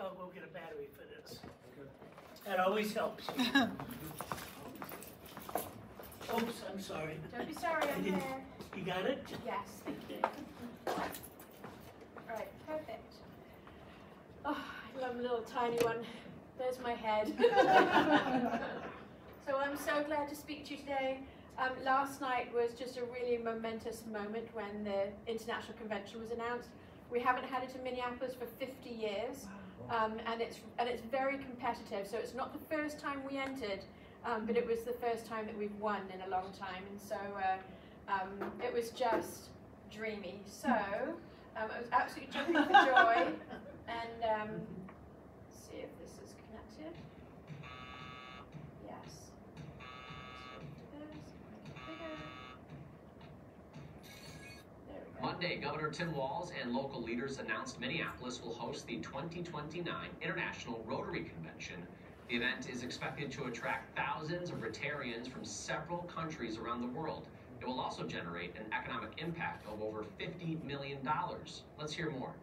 I'll go get a battery for this. That always helps. Oops, I'm sorry. Don't be sorry, I'm there. You got it? Yes, thank you. All right, perfect. Oh, I love a little tiny one. There's my head. So I'm so glad to speak to you today. Last night was just a really momentous moment when the International Convention was announced. We haven't had it in Minneapolis for 50 years, and it's very competitive. So it's not the first time we entered, but it was the first time that we've won in a long time, and so it was just dreamy. So I was absolutely jumping for joy, and see if this is connected. Yes. Monday, Governor Tim Walz and local leaders announced Minneapolis will host the 2029 International Rotary Convention. The event is expected to attract thousands of Rotarians from several countries around the world. It will also generate an economic impact of over $50 million. Let's hear more.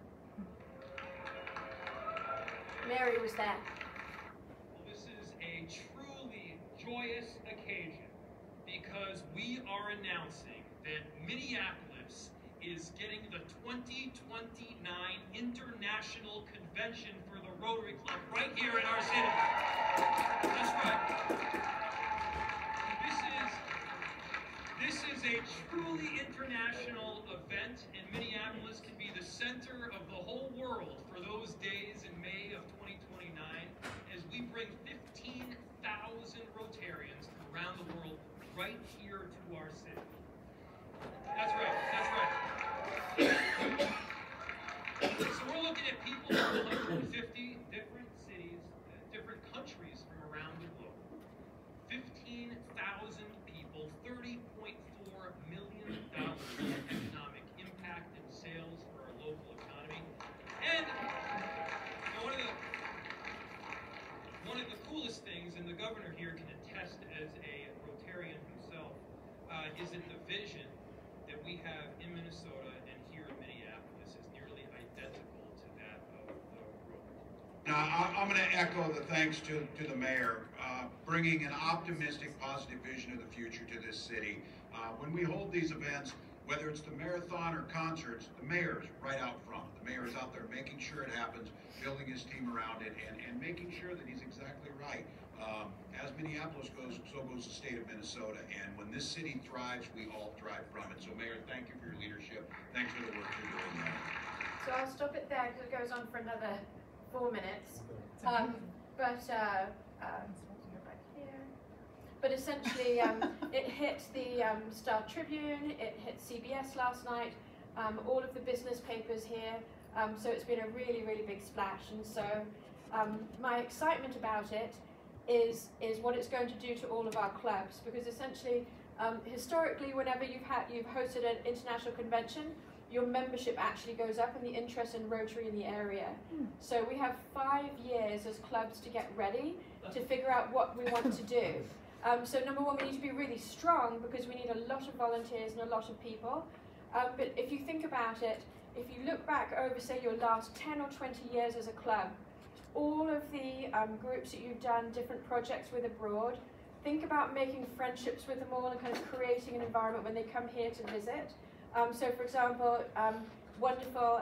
Mary was there. Well, this is a truly joyous occasion because we are announcing that Minneapolis is getting the 2029 International Convention for the Rotary Club right here in our city. That's right. This is a truly international event, and Minneapolis can be the center of the whole world for those days in May of 2029 as we bring 15,000 Rotarians from around the world right here to our city. That's right, that's right. So we're looking at people from 150 different cities, different countries from around the globe. 15,000 people, $30.4 million in economic impact and sales for our local economy. And one of the coolest things, and the governor here can attest as a Rotarian himself, is that the vision that we have in Minnesota and here in Minneapolis is nearly identical to that of the Rotary. Now, I'm going to echo the thanks to the mayor, bringing an optimistic, positive vision of the future to this city. When we hold these events, whether it's the marathon or concerts, the mayor's right out front. The mayor is out there making sure it happens, building his team around it, and making sure that he's exactly right. As Minneapolis goes, so goes the state of Minnesota. And when this city thrives, we all thrive from it. So, Mayor, thank you for your leadership. Thanks for the work you're doing there. So I'll stop it there because it goes on for another 4 minutes. But essentially, it hit the Star Tribune, it hit CBS last night, all of the business papers here. So it's been a really, really big splash. And so my excitement about it is what it's going to do to all of our clubs, because essentially, historically, whenever you've hosted an international convention, your membership actually goes up and the interest in Rotary in the area. So we have 5 years as clubs to get ready to figure out what we want to do. So number one, we need to be really strong because we need a lot of volunteers and a lot of people. But if you think about it, if you look back over, say, your last 10 or 20 years as a club, all of the groups that you've done different projects with abroad, think about making friendships with them all and kind of creating an environment when they come here to visit. So for example, wonderful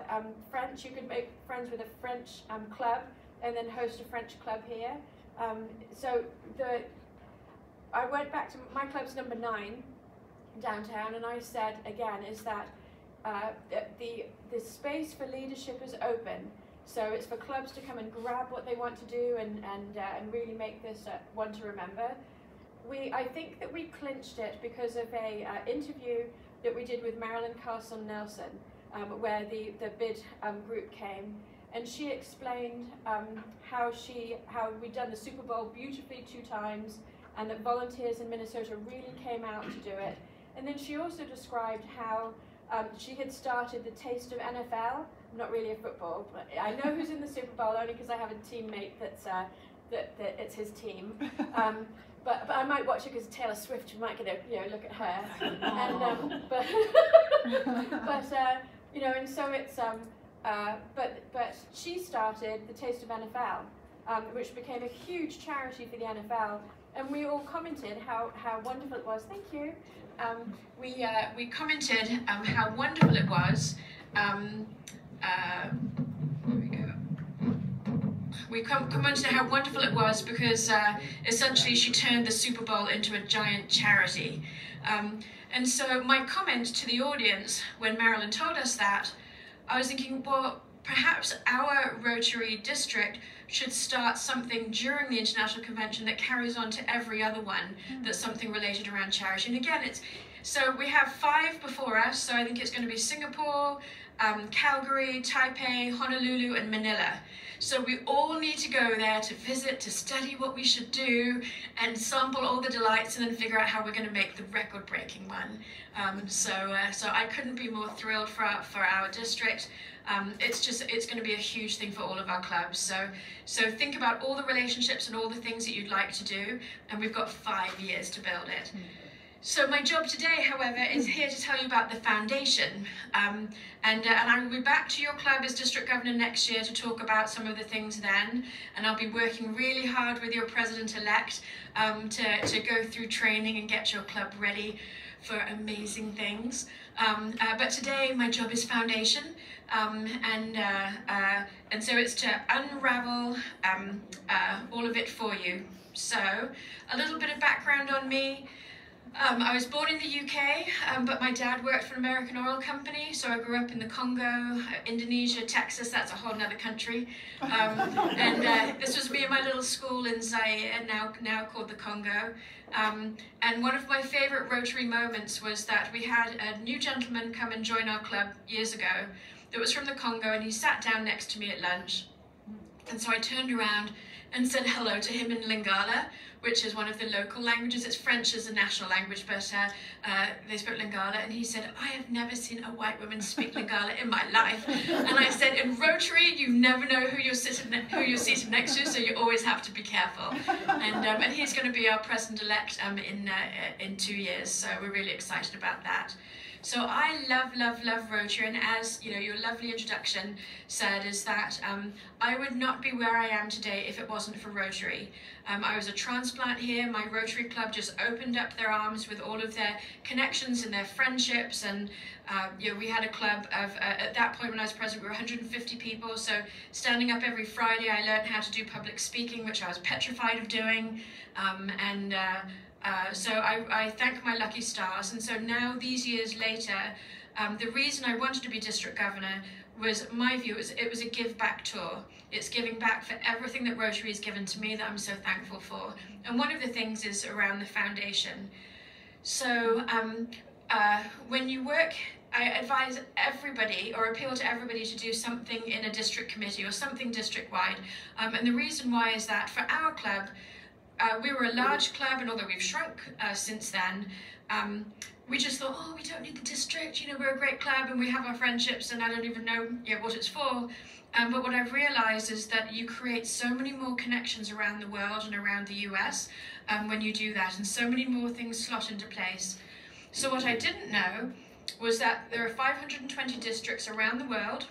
French, you could make friends with a French club and then host a French club here. I went back to my club's number 9 downtown, and I said again is that the space for leadership is open. So it's for clubs to come and grab what they want to do and really make this one to remember. I think that we clinched it because of a interview that we did with Marilyn Carlson Nelson, where the bid group came, and she explained how we'd done the Super Bowl beautifully 2 times, and that volunteers in Minnesota really came out to do it. And then she also described how she had started the Taste of NFL. I'm not really a football, but I know who's in the Super Bowl only because I have a teammate that's that it's his team. But I might watch it because Taylor Swift, you might get to look at her. And and so it's but she started the Taste of NFL, which became a huge charity for the NFL, and we all commented how wonderful it was. Thank you. We commented how wonderful it was. There we go. We commented how wonderful it was because essentially she turned the Super Bowl into a giant charity. And so my comment to the audience when Marilyn told us that, I was thinking, well, perhaps our Rotary District should start something during the International Convention that carries on to every other one that's something related around charity. And again, so we have 5 before us, so I think it's going to be Singapore, Calgary, Taipei, Honolulu, and Manila. So we all need to go there to visit, to study what we should do, and sample all the delights, and then figure out how we're going to make the record-breaking one. So I couldn't be more thrilled for our district. It's going to be a huge thing for all of our clubs. So think about all the relationships and all the things that you'd like to do, and we've got 5 years to build it. So my job today, however, is here to tell you about the foundation. And I will be back to your club as district governor next year to talk about some of the things then. And I'll be working really hard with your president-elect to go through training and get your club ready for amazing things. But today, my job is foundation. And so it's to unravel all of it for you. So a little bit of background on me. I was born in the UK, but my dad worked for an American oil company, so I grew up in the Congo, Indonesia, Texas. That's a whole nother country. And this was me in my little school in Zaire, now called the Congo. And one of my favorite Rotary moments was that we had a new gentleman come and join our club years ago that was from the Congo, and he sat down next to me at lunch. And so I turned around and said hello to him in Lingala, which is one of the local languages. It's French as a national language, but they spoke Lingala. And he said, I have never seen a white woman speak Lingala in my life. And I said, in Rotary, you never know who you're seated next to, so you always have to be careful. And he's going to be our president-elect in 2 years, so we're really excited about that. So I love Rotary, and as you know, your lovely introduction said, is that I would not be where I am today if it wasn't for Rotary. I was a transplant here. My Rotary Club just opened up their arms with all of their connections and their friendships, and you know, we had a club of, at that point when I was president, we were 150 people, so standing up every Friday, I learned how to do public speaking, which I was petrified of doing, so I thank my lucky stars. And so now, these years later, the reason I wanted to be district governor was, my view, it was a give back tour. It's giving back for everything that Rotary has given to me that I'm so thankful for. And one of the things is around the foundation. So when you work, I advise everybody, or appeal to everybody, to do something in a district committee or something district-wide. And the reason why is that for our club, we were a large club, and although we've shrunk since then, we just thought, oh, we don't need the district, you know, we're a great club and we have our friendships, and I don't even know, you know, what it's for. But what I've realized is that you create so many more connections around the world and around the US when you do that, and so many more things slot into place. So what I didn't know was that there are 520 districts around the world,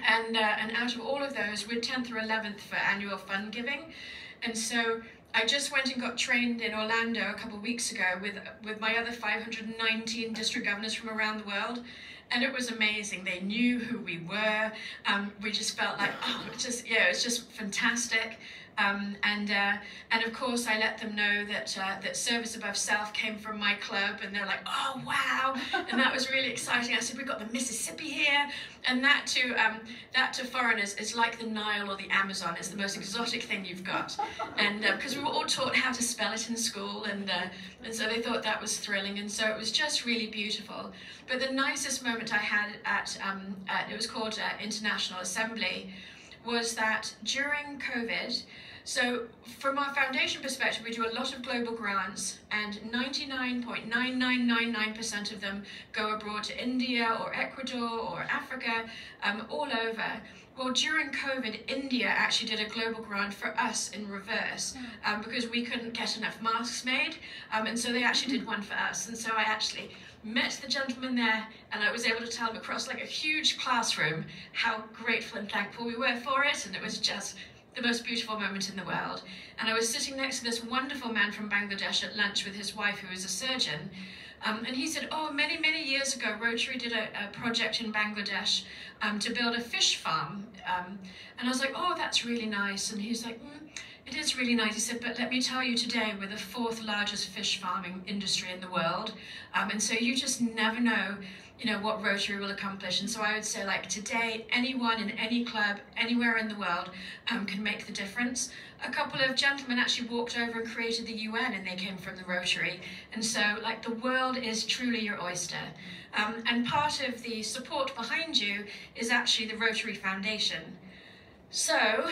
and out of all of those, we're 10th or 11th for annual fund giving. And so I just went and got trained in Orlando a couple of weeks ago with my other 519 district governors from around the world, and it was amazing. They knew who we were. We just felt like, oh, it's just fantastic. And of course, I let them know that that service above self came from my club, and they're like, oh wow, and that was really exciting. I said, we've got the Mississippi here, and that to foreigners is like the Nile or the Amazon. It's the most exotic thing you've got, and because we were all taught how to spell it in school, and so they thought that was thrilling, and so it was just really beautiful. But the nicest moment I had at it was called International Assembly, was that during COVID, so from our foundation perspective, we do a lot of global grants, and 99.9999% of them go abroad to India or Ecuador or Africa, all over. Well, during COVID, India actually did a global grant for us in reverse, because we couldn't get enough masks made, and so they actually did one for us. And so I actually met the gentleman there, and I was able to tell him across like a huge classroom how grateful and thankful we were for it, and it was just the most beautiful moment in the world. And I was sitting next to this wonderful man from Bangladesh at lunch with his wife, who was a surgeon, and he said, oh, many, many years ago, Rotary did a project in Bangladesh to build a fish farm. And I was like, oh, that's really nice. And he's like, it is really nice. He said, but let me tell you, today we're the 4th largest fish farming industry in the world. And so you just never know, you know, what Rotary will accomplish. And so I would say, like, today, anyone in any club, anywhere in the world can make the difference. A couple of gentlemen actually walked over and created the UN, and they came from the Rotary. And so, like, the world is truly your oyster. And part of the support behind you is actually the Rotary Foundation. So,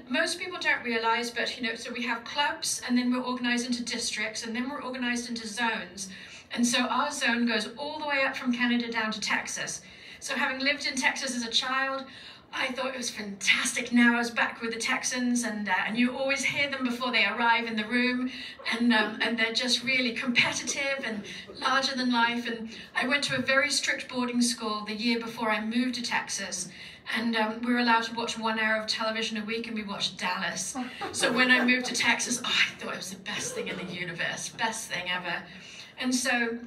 most people don't realise, but, you know, so we have clubs, and then we're organised into districts, and then we're organised into zones. And so our zone goes all the way up from Canada down to Texas. So having lived in Texas as a child, I thought it was fantastic. Now I was back with the Texans, and you always hear them before they arrive in the room, and they're just really competitive and larger than life. And I went to a very strict boarding school the year before I moved to Texas, and we were allowed to watch 1 hour of television a week, and we watched Dallas. So when I moved to Texas, I thought it was the best thing in the universe, best thing ever. And so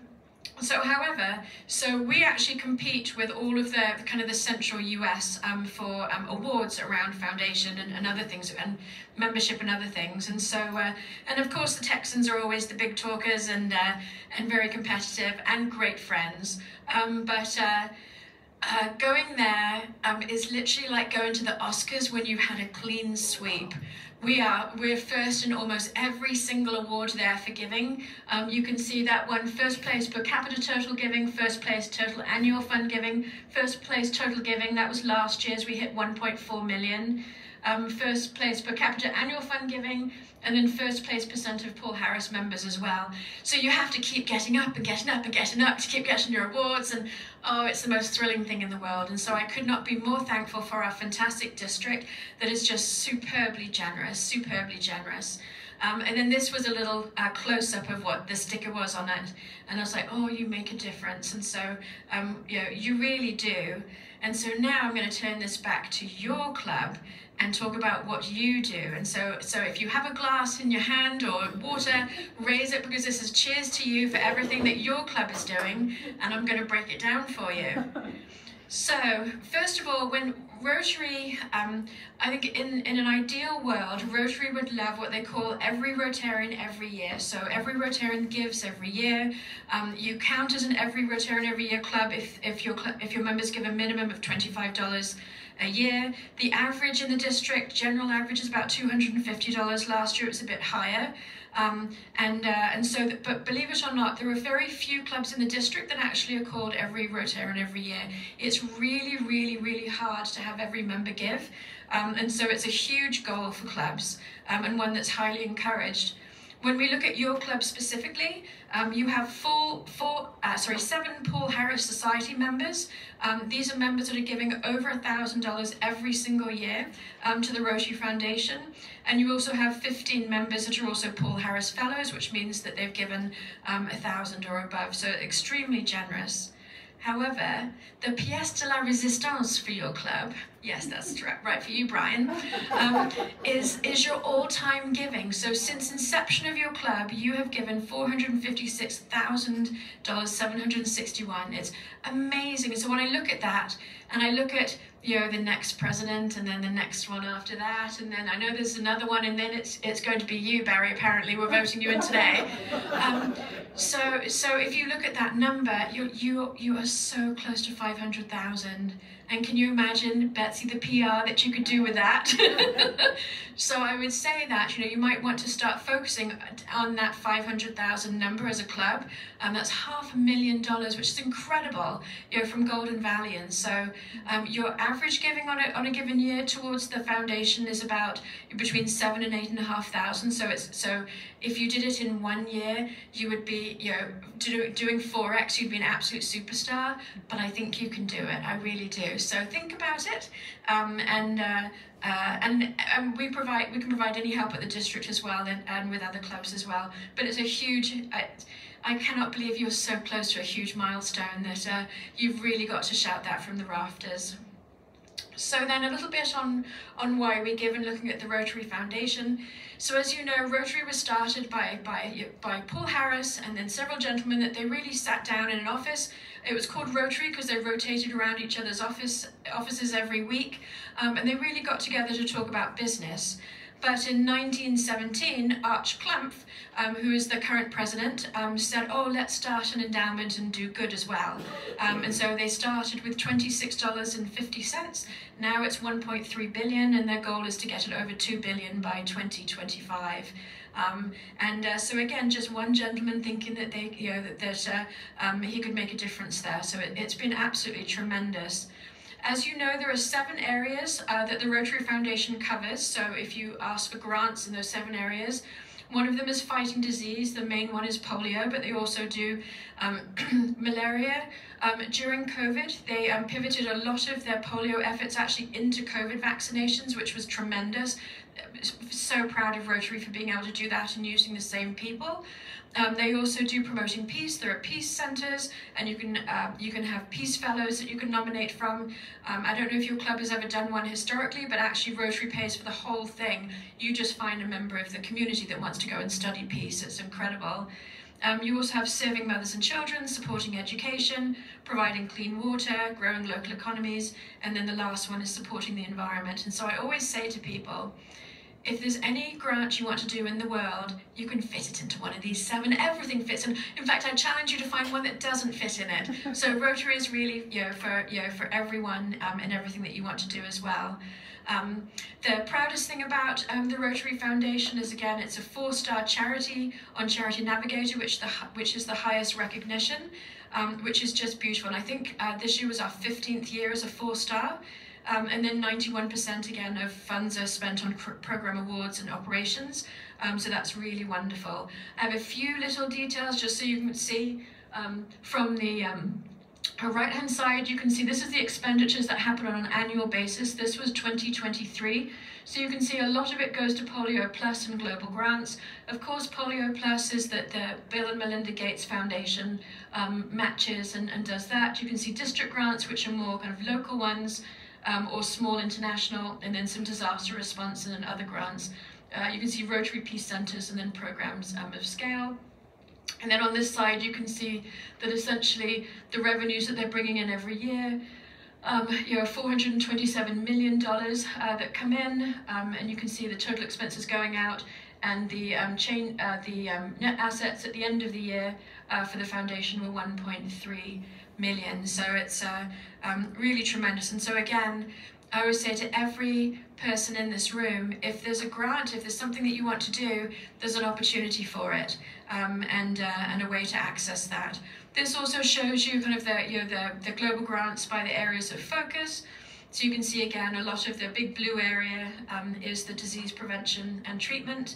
we actually compete with all of the kind of the central US for awards around foundation and other things, and membership and other things. And so, and of course the Texans are always the big talkers and very competitive and great friends. Going there is literally like going to the Oscars when you had a clean sweep. We're first in almost every single award there for giving. You can see that one: first place per capita total giving, first place total annual fund giving, first place total giving, that was last year's, we hit 1.4 million. First place per capita annual fund giving, and then first place percent of Paul Harris members as well. So you have to keep getting up and getting up and getting up to keep getting your awards, and oh, it's the most thrilling thing in the world. And so I could not be more thankful for our fantastic district that is just superbly generous, superbly generous. And then this was a little close-up of what the sticker was on it, and I was like, oh, you make a difference. And so, you know, you really do. And so now I'm going to turn this back to your club and talk about what you do. And so if you have a glass in your hand or water, raise it, because this is cheers to you for everything that your club is doing, and I'm going to break it down for you. So, first of all, when Rotary, I think in an ideal world, Rotary would love what they call every Rotarian every year. So every Rotarian gives every year. You count as an every Rotarian every year club if your members give a minimum of $25 a year. The average in the district, general average, is about $250. Last year it was a bit higher. But believe it or not, there are very few clubs in the district that actually are called every Rotarian every year. It's really, really, really hard to have every member give. And so it's a huge goal for clubs, and one that's highly encouraged. When we look at your club specifically, you have 7 Paul Harris Society members. These are members that are giving over $1,000 every single year to the Rotary Foundation. And you also have 15 members that are also Paul Harris Fellows, which means that they've given $1,000 or above, so extremely generous. However, the pièce de la résistance for your club, yes, that's right for you, Brian, is your all-time giving. So since inception of your club, you have given $456,761. It's amazing. So when I look at that, and I look at, you know, the next president, and then the next one after that, and then I know there's another one, and then it's going to be you, Barry. Apparently, we're voting you in today. So if you look at that number, you are so close to 500,000. And can you imagine, Betsy, the PR that you could do with that? So I would say that, you know, you might want to start focusing on that 500,000 number as a club. That's $500,000, which is incredible, you know, from Golden Valley. And so your average giving on a given year towards the foundation is about between 7,000 and 8,500. So if you did it in 1 year, you would be, you know, doing 4x, you'd be an absolute superstar. But I think you can do it. I really do. So think about it, and we can provide any help at the district as well, and with other clubs as well. But it's a huge. I cannot believe you're so close to a huge milestone that you've really got to shout that from the rafters. So then a little bit on why we give and looking at the Rotary Foundation. So as you know, Rotary was started by Paul Harris and then several gentlemen that they really sat down in an office. It was called Rotary because they rotated around each other's offices every week, and they really got together to talk about business. But in 1917, Arch Klumpf, who is the current president, said, oh, let's start an endowment and do good as well. And so they started with $26.50. Now it's 1.3 billion, and their goal is to get it over 2 billion by 2025. So again, just one gentleman thinking that they, he could make a difference there. So it's been absolutely tremendous. As you know, there are 7 areas that the Rotary Foundation covers. So if you ask for grants in those 7 areas, one of them is fighting disease. The main one is polio, but they also do malaria. During COVID, they pivoted a lot of their polio efforts actually into COVID vaccinations, which was tremendous. So proud of Rotary for being able to do that and using the same people. They also do promoting peace. There are peace centres, and you can have peace fellows that you can nominate from. I don't know if your club has ever done one historically, but actually Rotary pays for the whole thing. You just find a member of the community that wants to go and study peace. It's incredible. You also have serving mothers and children, supporting education, providing clean water, growing local economies, and then the last one is supporting the environment. And so I always say to people, if there's any grant you want to do in the world, you can fit it into one of these 7. Everything fits in. In fact, I challenge you to find one that doesn't fit in it. So Rotary is really, for everyone and everything that you want to do as well. The proudest thing about the Rotary Foundation is, again, it's a 4-star charity on Charity Navigator, which is the highest recognition, which is just beautiful. And I think this year was our 15th year as a 4-star. And then 91% again of funds are spent on program awards and operations. So that's really wonderful. I have a few little details just so you can see from the right-hand side. You can see this is the expenditures that happen on an annual basis. This was 2023. So you can see a lot of it goes to Polio Plus and global grants. Of course, Polio Plus is that the Bill and Melinda Gates Foundation matches and does that. You can see district grants, which are more kind of local ones, or small international, and then some disaster response and then other grants. You can see Rotary Peace Centres and then programs of scale. And then on this side, you can see that essentially the revenues that they're bringing in every year, $427 million that come in, and you can see the total expenses going out, and the net assets at the end of the year for the foundation were 1.3 million. So it's really tremendous. And so again, I always say to every person in this room, if there's a grant, if there's something that you want to do, there's an opportunity for it, and a way to access that. This also shows you kind of the global grants by the areas of focus. So you can see again, a lot of the big blue area is the disease prevention and treatment.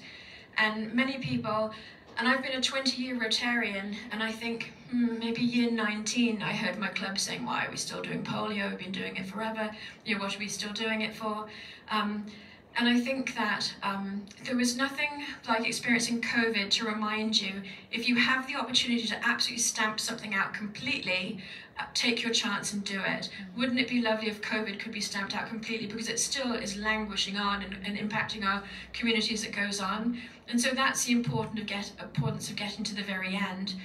And many people, and I've been a 20-year Rotarian, and I think maybe year 19, I heard my club saying, why are we still doing polio? We've been doing it forever. What are we still doing it for? And I think that there was nothing like experiencing COVID to remind you, if you have the opportunity to absolutely stamp something out completely, take your chance and do it. Wouldn't it be lovely if COVID could be stamped out completely, because it still is languishing on and impacting our communities as it goes on. And so that's the importance of getting to the very end.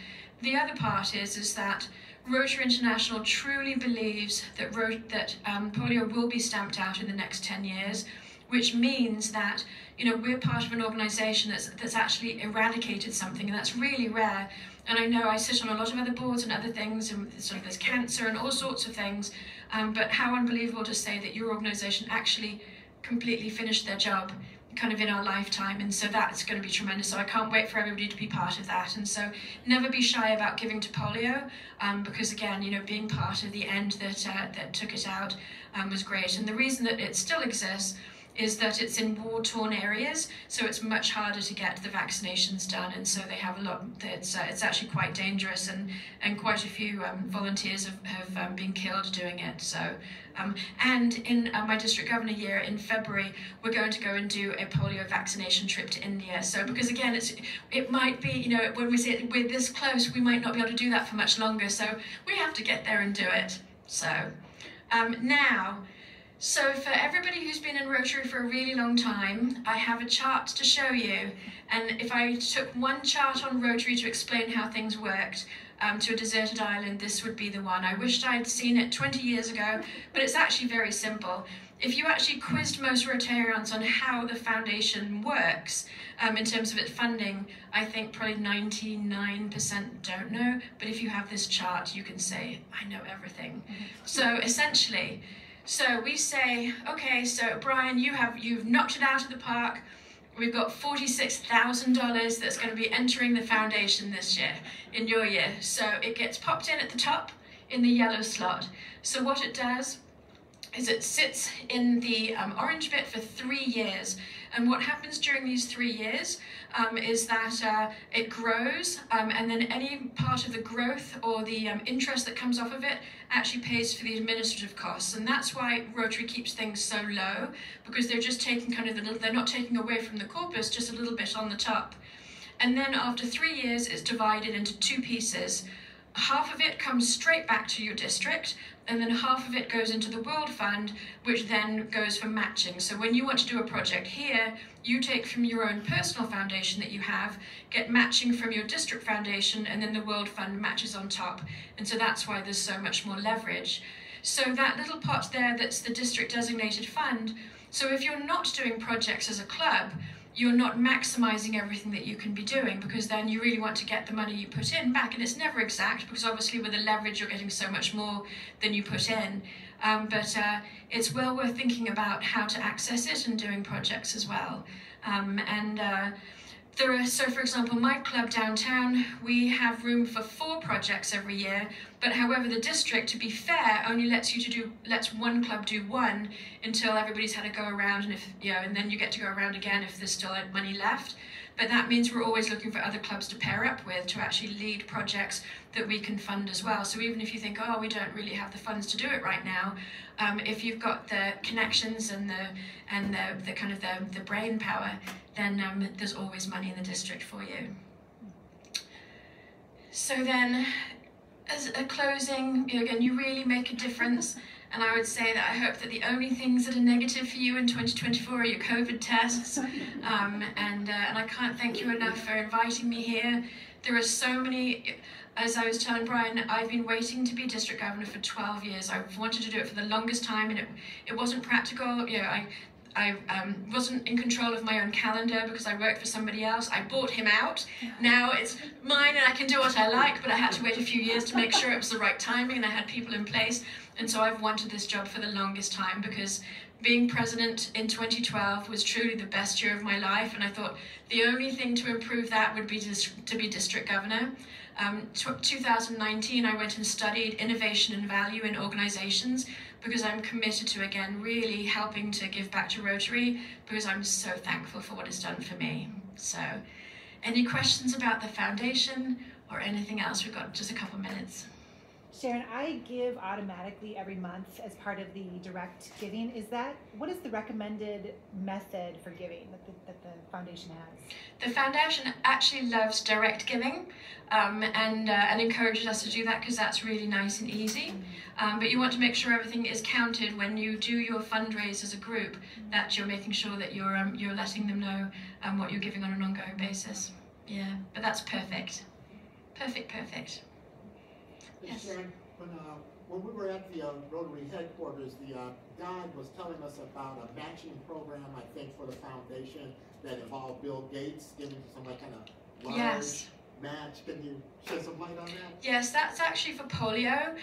The other part is that Rotary International truly believes that polio will be stamped out in the next 10 years, which means that we're part of an organisation that's actually eradicated something, and that's really rare. And I know I sit on a lot of other boards and other things, and sort of there's cancer and all sorts of things, but how unbelievable to say that your organisation actually completely finished their job kind of in our lifetime, and so that's going to be tremendous. So I can't wait for everybody to be part of that. And so never be shy about giving to polio, because again, being part of the end that took it out was great. And the reason that it still exists is that it's in war-torn areas, so it's much harder to get the vaccinations done, and so they have a lot. It's actually quite dangerous, and quite a few volunteers have been killed doing it. So, and in my district governor year in February, we're going to go and do a polio vaccination trip to India. So, because again, it might be, you know, when we say we're this close, we might not be able to do that for much longer. So we have to get there and do it. So now. So for everybody who's been in Rotary for a really long time, I have a chart to show you. And if I took one chart on Rotary to explain how things worked to a deserted island, this would be the one. I wished I'd seen it 20 years ago, but it's actually very simple. If you actually quizzed most Rotarians on how the foundation works, in terms of its funding, I think probably 99% don't know. But if you have this chart, you can say, I know everything. So essentially, so we say, okay, so Brian, you've knocked it out of the park. We've got $46,000 that's going to be entering the foundation this year, in your year. So it gets popped in at the top in the yellow slot. So what it does is it sits in the orange bit for 3 years. And what happens during these 3 years is that it grows, and then any part of the growth or the interest that comes off of it actually pays for the administrative costs. And that's why Rotary keeps things so low, because they're just taking kind of they're not taking away from the corpus, just a little bit on the top. And then after 3 years, it's divided into 2 pieces. Half of it comes straight back to your district, and then half of it goes into the World Fund, which then goes for matching. So when you want to do a project here, you take from your own personal foundation that you have, get matching from your district foundation, and then the World Fund matches on top. And so that's why there's so much more leverage. So that little pot there, that's the district designated fund. So if you're not doing projects as a club, you're not maximizing everything that you can be doing, because then you really want to get the money you put in back, and it's never exact, because obviously with the leverage you're getting so much more than you put in, but it's well worth thinking about how to access it and doing projects as well. So for example, my club downtown, we have room for 4 projects every year, but however the district, to be fair, only lets one club do 1 until everybody's had a go around, and and then you get to go around again if there's still money left. But that means we're always looking for other clubs to pair up with to actually lead projects that we can fund as well. So even if you think, oh, we don't really have the funds to do it right now, if you've got the connections and the kind of the brain power, then there's always money in the district for you. So then, as a closing, again, you really make a difference. And I would say that I hope that the only things that are negative for you in 2024 are your COVID tests. And I can't thank you enough for inviting me here. There are so many, as I was telling Brian, I've been waiting to be district governor for 12 years. I've wanted to do it for the longest time, and it wasn't practical. I wasn't in control of my own calendar because I worked for somebody else. I bought him out. Now it's mine and I can do what I like, but I had to wait a few years to make sure it was the right timing and I had people in place. And so I've wanted this job for the longest time, because being president in 2012 was truly the best year of my life, and I thought the only thing to improve that would be to be district governor. 2019 I went and studied innovation and value in organizations, because I'm committed to, again, really helping to give back to Rotary, because I'm so thankful for what it's done for me. So, any questions about the foundation or anything else? We've got just a couple minutes. Sharon, I give automatically every month as part of the direct giving. What is the recommended method for giving that the foundation has? The foundation actually loves direct giving, and encourages us to do that, because that's really nice and easy. But you want to make sure everything is counted when you do your fundraise as a group, that you're making sure that you're letting them know what you're giving on an ongoing basis. Yeah, but that's perfect. Perfect. Yes. Sharon, when we were at the Rotary headquarters, the guide was telling us about a matching program, I think, for the foundation that involved Bill Gates giving some kind of large match. Can you shed some light on that? Yes, that's actually for polio.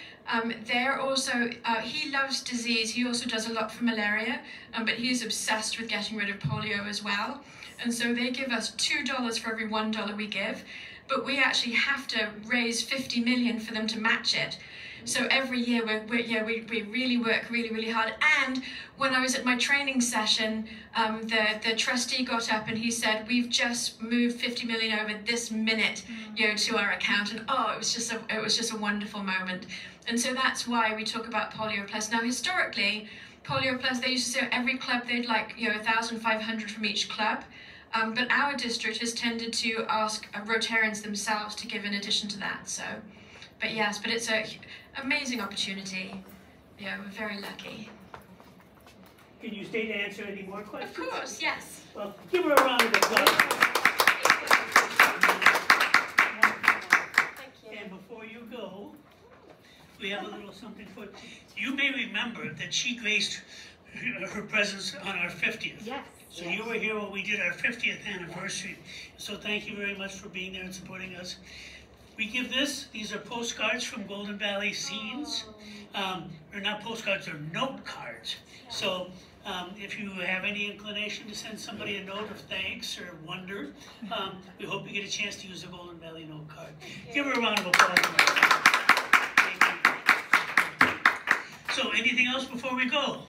They're also, he loves disease. He also does a lot for malaria, but he's obsessed with getting rid of polio as well. And so they give us $2 for every $1 we give. But we actually have to raise 50 million for them to match it. So every year we really work really hard. And when I was at my training session, the trustee got up and he said, "We've just moved 50 million over this minute, to our account." And it was just a wonderful moment. And so that's why we talk about Polio Plus. Now historically, Polio Plus, they used to say every club they'd like 1,500 from each club. But our district has tended to ask Rotarians themselves to give in addition to that. So, but it's an amazing opportunity. Yeah, we're very lucky. Can you stay to answer any more questions? Of course, yes. Well, give her a round of applause. Thank you. And before you go, we have a little something for you. You may remember that she graced her presence on our 50th. Yes. So you were here when we did our 50th anniversary. So thank you very much for being there and supporting us. We give these are postcards from Golden Valley Scenes. They're not postcards, they're note cards. So if you have any inclination to send somebody a note of thanks or wonder, we hope you get a chance to use the Golden Valley note card. Give her a round of applause. Thank you. So anything else before we go?